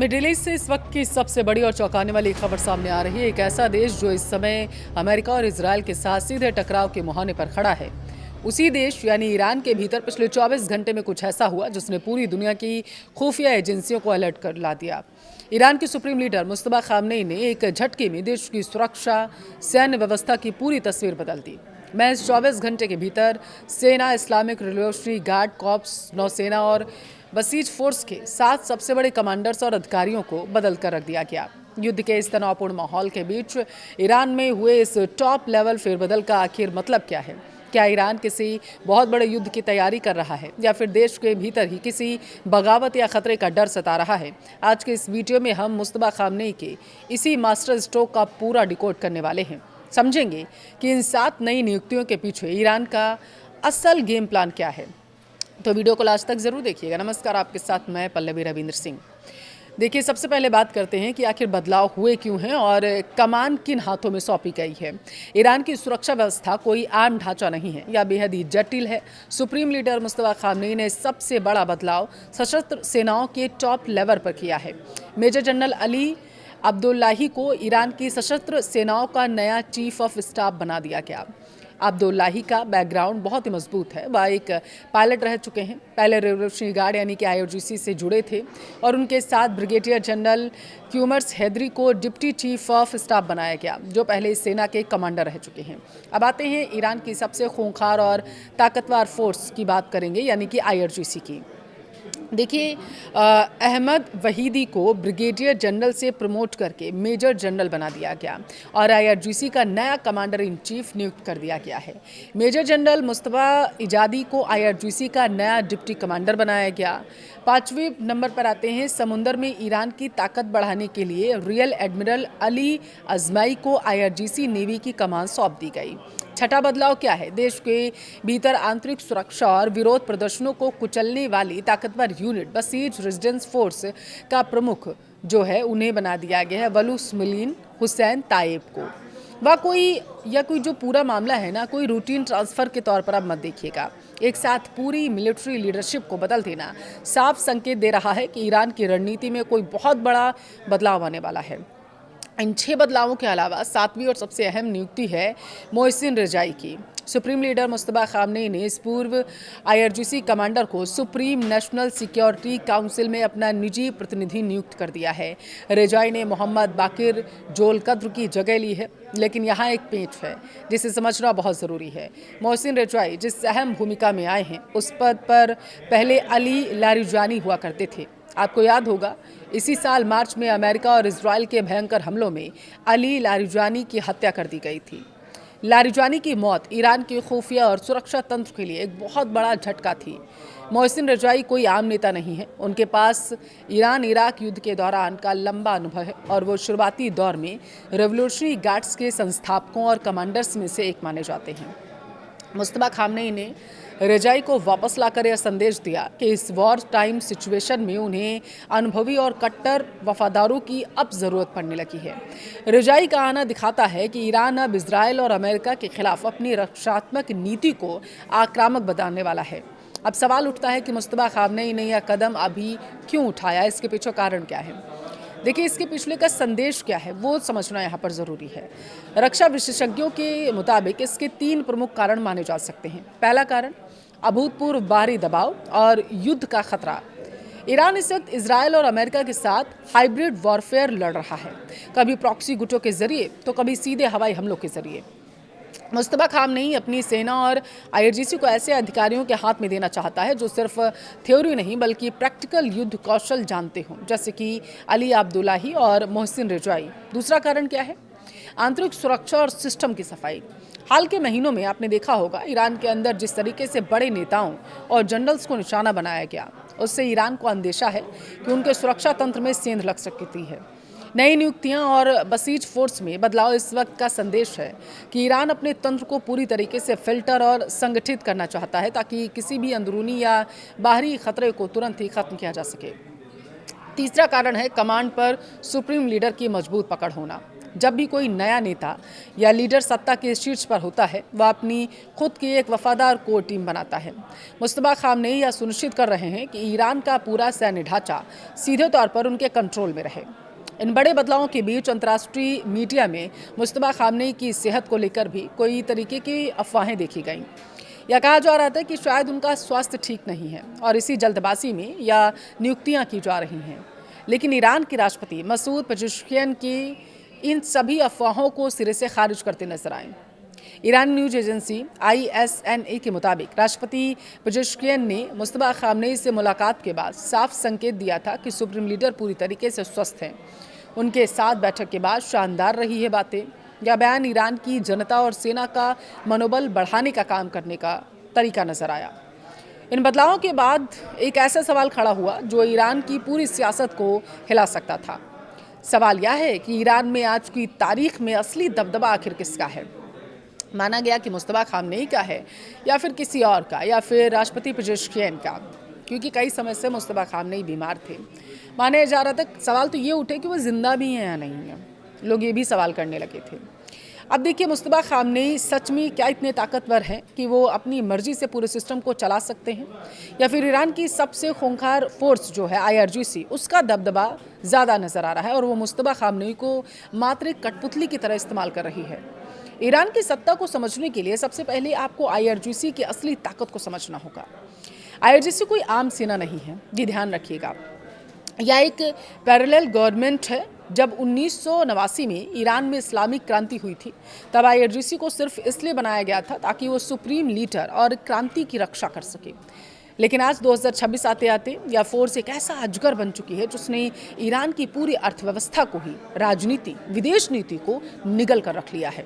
Middle east से इस वक्त की सबसे बड़ी और चौंकाने वाली खबर सामने आ रही है। एक ऐसा देश जो इस समय अमेरिका और इजरायल के साथ सीधे टकराव के मुहाने पर खड़ा है। उसी देश यानी ईरान के भीतर पिछले 24 घंटे में कुछ ऐसा हुआ जिसने पूरी दुनिया की खुफिया एजेंसियों को अलर्ट कर ला दिया। ईरान के सुप्रीम लीडर मुस्तफा खामनेई ने एक झटके में देश की सुरक्षा सैन्य व्यवस्था की पूरी तस्वीर बदल दी। महज 24 घंटे के भीतर सेना, इस्लामिक रिवोल्यूशनरी गार्ड कॉर्प्स, नौसेना और बसीज फोर्स के 7 सबसे बड़े कमांडर्स और अधिकारियों को बदल कर रख दिया गया। युद्ध के इस तनावपूर्ण माहौल के बीच ईरान में हुए इस टॉप लेवल फेरबदल का आखिर मतलब क्या है? क्या ईरान किसी बहुत बड़े युद्ध की तैयारी कर रहा है या फिर देश के भीतर ही किसी बगावत या खतरे का डर सता रहा है? आज के इस वीडियो में हम मुस्तफा खामनेई के इसी मास्टर स्ट्रोक का पूरा डिकोड करने वाले हैं। समझेंगे कि इन 7 नई नियुक्तियों के पीछे ईरान का असल गेम प्लान क्या है। तो वीडियो को लास्ट तक जरूर देखिएगा। नमस्कार, आपके साथ मैं पल्लवी रविंद्र सिंह। देखिए, सबसे पहले बात करते हैं कि आखिर बदलाव हुए क्यों हैं और कमान किन हाथों में सौंपी गई है। ईरान की सुरक्षा व्यवस्था कोई आम ढांचा नहीं है, यह बेहद ही जटिल है। सुप्रीम लीडर मुस्तफा खामनेई ने सबसे बड़ा बदलाव सशस्त्र सेनाओं के टॉप लेवल पर किया है। मेजर जनरल अली अब्दुल्लाही को ईरान की सशस्त्र सेनाओं का नया चीफ ऑफ स्टाफ बना दिया गया। अब्दुल्लाही का बैकग्राउंड बहुत ही मजबूत है। वह एक पायलट रह चुके हैं, पहले रिवोल्यूशनरी गार्ड यानी कि आईआरजीसी से जुड़े थे और उनके साथ ब्रिगेडियर जनरल क्यूमर्स हैदरी को डिप्टी चीफ ऑफ स्टाफ बनाया गया, जो पहले इस सेना के कमांडर रह चुके हैं। अब आते हैं ईरान की सबसे खूंखार और ताकतवर फोर्स की बात करेंगे, यानी कि आईआरजीसी की। देखिए, अहमद वहीदी को ब्रिगेडियर जनरल से प्रमोट करके मेजर जनरल बना दिया गया और आईआरजीसी का नया कमांडर इन चीफ नियुक्त कर दिया गया है। मेजर जनरल मुस्तफा इजादी को आईआरजीसी का नया डिप्टी कमांडर बनाया गया। 5वें नंबर पर आते हैं, समुंदर में ईरान की ताकत बढ़ाने के लिए रियल एडमिरल अली अजमाई को आईआरजीसी नेवी की कमान सौंप दी गई। छठा बदलाव क्या है? देश के भीतर आंतरिक सुरक्षा और विरोध प्रदर्शनों को कुचलने वाली ताकतवर यूनिट बसीज रेजिडेंस फोर्स का प्रमुख जो है उन्हें बना दिया गया है वलूसमिलीन हुसैन ताइब को। वह कोई जो पूरा मामला है ना, कोई रूटीन ट्रांसफर के तौर पर आप मत देखिएगा। एक साथ पूरी मिलिट्री लीडरशिप को बदल देना साफ संकेत दे रहा है कि ईरान की रणनीति में कोई बहुत बड़ा बदलाव आने वाला है। इन 6 बदलावों के अलावा 7वीं और सबसे अहम नियुक्ति है मोहसिन रजाई की। सुप्रीम लीडर मुस्तफा खामनेई ने इस पूर्व आईआरजीसी कमांडर को सुप्रीम नेशनल सिक्योरिटी काउंसिल में अपना निजी प्रतिनिधि नियुक्त कर दिया है। रजाई ने मोहम्मद बाकिर जोलकद्र की जगह ली है, लेकिन यहाँ एक पेच है जिसे समझना बहुत ज़रूरी है। मोहसिन रजाई जिस अहम भूमिका में आए हैं, उस पद पर पहले अली लारिजानी हुआ करते थे। आपको याद होगा, इसी साल मार्च में अमेरिका और इजरायल के भयंकर हमलों में अली लारिजानी की हत्या कर दी गई थी। लारिजानी की मौत ईरान के खुफिया और सुरक्षा तंत्र के लिए एक बहुत बड़ा झटका थी। मोहसिन रजाई कोई आम नेता नहीं है। उनके पास ईरान इराक युद्ध के दौरान का लंबा अनुभव है और वो शुरुआती दौर में रिवोल्यूशनरी गार्ड्स के संस्थापकों और कमांडर्स में से एक माने जाते हैं। मुस्तफा खामनेई ने रजाई को वापस लाकर यह संदेश दिया कि इस वॉर टाइम सिचुएशन में उन्हें अनुभवी और कट्टर वफादारों की अब ज़रूरत पड़ने लगी है। रजाई का आना दिखाता है कि ईरान अब इजरायल और अमेरिका के खिलाफ अपनी रक्षात्मक नीति को आक्रामक बनाने वाला है। अब सवाल उठता है कि मुस्तफा खामनेई ने यह कदम अभी क्यों उठाया, इसके पीछे कारण क्या है? देखिए, इसके पिछले का संदेश क्या है वो समझना यहाँ पर ज़रूरी है। रक्षा विशेषज्ञों के मुताबिक इसके 3 प्रमुख कारण माने जा सकते हैं। पहला कारण, अभूतपूर्व बाहरी दबाव और युद्ध का खतरा। ईरान इस वक्त इजरायल और अमेरिका के साथ हाइब्रिड वॉरफेयर लड़ रहा है, कभी प्रॉक्सी गुटों के जरिए तो कभी सीधे हवाई हमलों के जरिए। मुस्तफा खामनेई अपनी सेना और आईआरजीसी को ऐसे अधिकारियों के हाथ में देना चाहता है जो सिर्फ थ्योरी नहीं बल्कि प्रैक्टिकल युद्ध कौशल जानते हों, जैसे कि अली अब्दुल्लाही और मोहसिन रजाई। दूसरा कारण क्या है? आंतरिक सुरक्षा और सिस्टम की सफाई। हाल के महीनों में आपने देखा होगा, ईरान के अंदर जिस तरीके से बड़े नेताओं और जनरल्स को निशाना बनाया गया, उससे ईरान को अंदेशा है कि उनके सुरक्षा तंत्र में सेंध लग सकती है। नई नियुक्तियां और बसीज फोर्स में बदलाव इस वक्त का संदेश है कि ईरान अपने तंत्र को पूरी तरीके से फिल्टर और संगठित करना चाहता है ताकि किसी भी अंदरूनी या बाहरी खतरे को तुरंत ही खत्म किया जा सके। तीसरा कारण है कमांड पर सुप्रीम लीडर की मजबूत पकड़ होना। जब भी कोई नया नेता या लीडर सत्ता के शीर्ष पर होता है, वह अपनी खुद की एक वफादार कोर टीम बनाता है। मुस्तफा खामनेई यह सुनिश्चित कर रहे हैं कि ईरान का पूरा सैन्य ढांचा सीधे तौर पर उनके कंट्रोल में रहे। इन बड़े बदलावों के बीच अंतर्राष्ट्रीय मीडिया में मुस्तफा खामनेई की सेहत को लेकर भी कोई तरीके की अफवाहें देखी गईं। यह कहा जा रहा था कि शायद उनका स्वास्थ्य ठीक नहीं है और इसी जल्दबाजी में या नियुक्तियां की जा रही हैं। लेकिन ईरान के राष्ट्रपति मसूद पेजेश्कियान की इन सभी अफवाहों को सिरे से खारिज करते नजर आए। ईरानी न्यूज एजेंसी ISNA के मुताबिक राष्ट्रपति पेजेश्कियान ने मुस्तफा खामनेई से मुलाकात के बाद साफ संकेत दिया था कि सुप्रीम लीडर पूरी तरीके से स्वस्थ हैं। उनके साथ बैठक के बाद शानदार रही है बातें। यह बयान ईरान की जनता और सेना का मनोबल बढ़ाने का काम करने का तरीका नजर आया। इन बदलावों के बाद एक ऐसा सवाल खड़ा हुआ जो ईरान की पूरी सियासत को हिला सकता था। सवाल यह है कि ईरान में आज की तारीख में असली दबदबा आखिर किसका है। माना गया कि मुस्तफा खामनेई का है या फिर किसी और का या फिर राष्ट्रपति पेजेश्कियान का, क्योंकि कई समय से मुस्तफा खामनेई बीमार थे। माने जा रहा था, सवाल तो ये उठे कि वो जिंदा भी हैं या नहीं है। लोग ये भी सवाल करने लगे थे। अब देखिए, मुस्तफा खामनेई सच में क्या इतने ताकतवर हैं कि वो अपनी मर्जी से पूरे सिस्टम को चला सकते हैं, या फिर ईरान की सबसे खूंखार फोर्स जो है IRGC, उसका दबदबा ज़्यादा नज़र आ रहा है और वो मुस्तफा खामनेई को मात्र एक कठपुतली की तरह इस्तेमाल कर रही है। ईरान की सत्ता को समझने के लिए सबसे पहले आपको IRGC की असली ताकत को समझना होगा। IRGC कोई आम सेना नहीं है, ये ध्यान रखिएगा। यह एक पैरेलल गवर्नमेंट है। जब 1989 में ईरान में इस्लामिक क्रांति हुई थी, तब IRGC को सिर्फ इसलिए बनाया गया था ताकि वो सुप्रीम लीडर और क्रांति की रक्षा कर सके। लेकिन आज 2026 आते आते यह फोर्स एक ऐसा अजगर बन चुकी है जिसने ईरान की पूरी अर्थव्यवस्था को ही, राजनीति, विदेश नीति को निगल कर रख लिया है।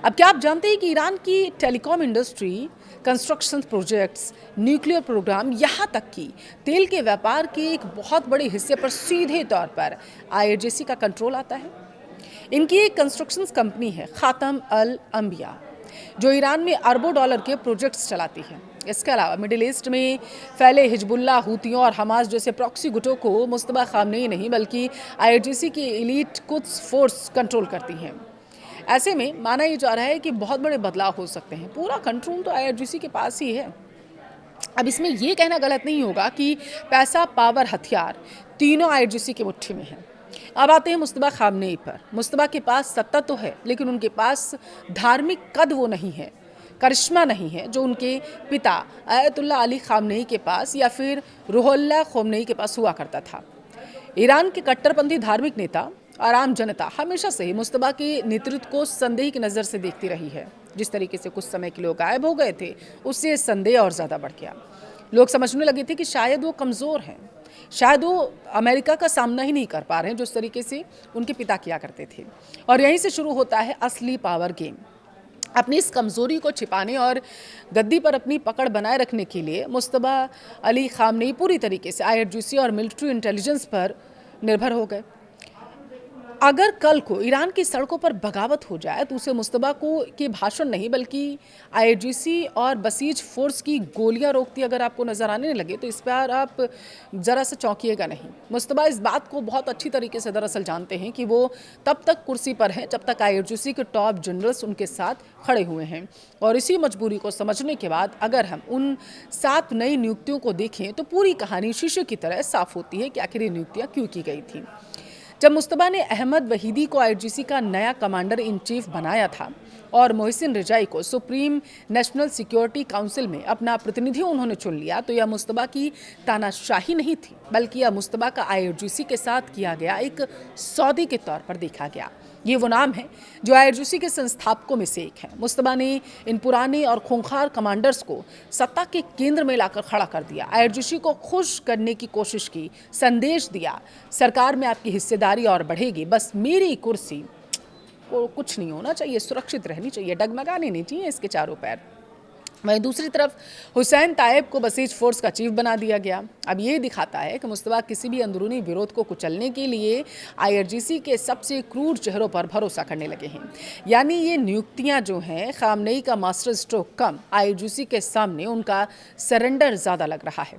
अब क्या आप जानते हैं कि ईरान की telecom industry, construction projects, nuclear programme, यहाँ तक कि तेल के व्यापार के एक बहुत बड़े हिस्से पर सीधे तौर पर IRGC का कंट्रोल आता है। इनकी एक कंस्ट्रक्शन कंपनी है खातम अल अंबिया, जो ईरान में अरबों डॉलर के प्रोजेक्ट्स चलाती है। इसके अलावा मिडिल ईस्ट में फैले हिजबुल्लाह, हूतियों और हमास जैसे प्रॉक्सी गुटों को मुस्तफा खामनेई नहीं बल्कि IRGC की एलीट कुद्स फोर्स कंट्रोल करती हैं। ऐसे में माना ये जा रहा है कि बहुत बड़े बदलाव हो सकते हैं। पूरा कंट्रोल तो IRGC के पास ही है। अब इसमें ये कहना गलत नहीं होगा कि पैसा, पावर, हथियार तीनों IRGC की मुट्ठी में है। अब आते हैं मुस्तफा खामनेई पर। मुस्तफा के पास सत्ता तो है, लेकिन उनके पास धार्मिक कद वो नहीं है, करिश्मा नहीं है जो उनके पिता आयतुल्लाह अली खामनेई के पास या फिर रूहुल्लाह खोमेनी के पास हुआ करता था। ईरान के कट्टरपंथी धार्मिक नेता और आम जनता हमेशा से ही मुस्तफा के नेतृत्व को संदेह की नज़र से देखती रही है। जिस तरीके से कुछ समय के लोग गायब हो गए थे, उससे संदेह और ज़्यादा बढ़ गया। लोग समझने लगे थे कि शायद वो कमज़ोर हैं, शायद वो अमेरिका का सामना ही नहीं कर पा रहे हैं जिस तरीके से उनके पिता किया करते थे। और यहीं से शुरू होता है असली पावर गेम। अपनी इस कमज़ोरी को छिपाने और गद्दी पर अपनी पकड़ बनाए रखने के लिए मुस्तफा अली खामनेई पूरी तरीके से IRGC और मिलिट्री इंटेलिजेंस पर निर्भर हो गए। अगर कल को ईरान की सड़कों पर बगावत हो जाए तो उसे मुस्तफा को के भाषण नहीं बल्कि IRGC और बसीज फोर्स की गोलियां रोकती अगर आपको नज़र आने लगे तो इस पर आप ज़रा सा चौंकिएगा नहीं। मुस्तफा इस बात को बहुत अच्छी तरीके से दरअसल जानते हैं कि वो तब तक कुर्सी पर हैं जब तक IRGC के टॉप जनरल्स उनके साथ खड़े हुए हैं। और इसी मजबूरी को समझने के बाद अगर हम उन 7 नई नियुक्तियों को देखें तो पूरी कहानी शीशे की तरह साफ होती है कि आखिर ये नियुक्तियाँ क्यों की गई थी। जब मुस्तफा ने अहमद वहीदी को IRGC का नया कमांडर इन चीफ बनाया था और मोहसिन रिजाई को सुप्रीम नेशनल सिक्योरिटी काउंसिल में अपना प्रतिनिधि उन्होंने चुन लिया, तो यह मुस्तफा की तानाशाही नहीं थी बल्कि यह मुस्तफा का IRGC के साथ किया गया एक सौदे के तौर पर देखा गया। ये वो नाम है जो IRGC के संस्थापकों में से एक है। मुस्तफा ने इन पुराने और खूंखार कमांडर्स को सत्ता के केंद्र में लाकर खड़ा कर दिया, IRGC को खुश करने की कोशिश की, संदेश दिया सरकार में आपकी हिस्सेदारी और बढ़ेगी, बस मेरी कुर्सी को कुछ नहीं होना चाहिए, सुरक्षित रहनी चाहिए, डगमगाने नहीं चाहिए इसके चारों पैर। वहीं दूसरी तरफ हुसैन तायब को बसीज फोर्स का चीफ बना दिया गया। अब ये दिखाता है कि मुस्तफा किसी भी अंदरूनी विरोध को कुचलने के लिए आईआरजीसी के सबसे क्रूर चेहरों पर भरोसा करने लगे हैं। यानी ये नियुक्तियां जो हैं, खामनेई का मास्टर स्ट्रोक कम, आईआरजीसी के सामने उनका सरेंडर ज़्यादा लग रहा है।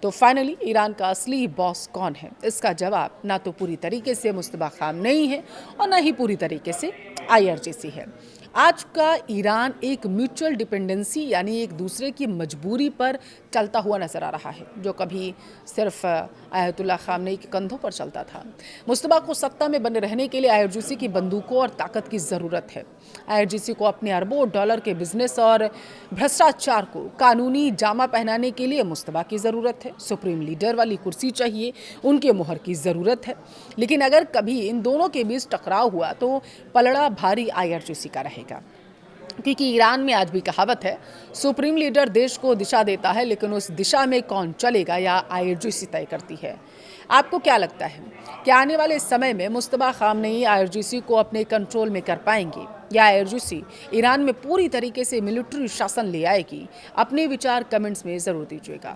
तो फाइनली ईरान का असली बॉस कौन है, इसका जवाब ना तो पूरी तरीके से मुस्तफा खामनेई है और ना ही पूरी तरीके से आईआरजीसी है। आज का ईरान एक म्यूचुअल डिपेंडेंसी यानी एक दूसरे की मजबूरी पर चलता हुआ नजर आ रहा है, जो कभी सिर्फ आयतुल्लाह खामनेई के कंधों पर चलता था। मुस्तफा को सत्ता में बने रहने के लिए आईआरजीसी की बंदूकों और ताकत की ज़रूरत है। आईआरजीसी को अपने अरबों डॉलर के बिजनेस और भ्रष्टाचार को कानूनी जामा पहनाने के लिए मुस्तफा की ज़रूरत है। सुप्रीम लीडर वाली कुर्सी चाहिए, उनके मुहर की ज़रूरत है। लेकिन अगर कभी इन दोनों के बीच टकराव हुआ तो पलड़ा भारी आईआरजीसी का रहेगा, क्योंकि ईरान में आज भी कहावत है, सुप्रीम लीडर देश को दिशा देता है, लेकिन उस दिशा में कौन चलेगा या आईआरजीसी तय करती है। आपको क्या लगता है कि आने वाले समय में मुस्तफा खामनेई आईआरजीसी को अपने कंट्रोल में कर पाएंगे या आईआरजीसी ईरान में पूरी तरीके से मिलिट्री शासन ले आएगी? अपने विचार कमेंट्स में ज़रूर दीजिएगा।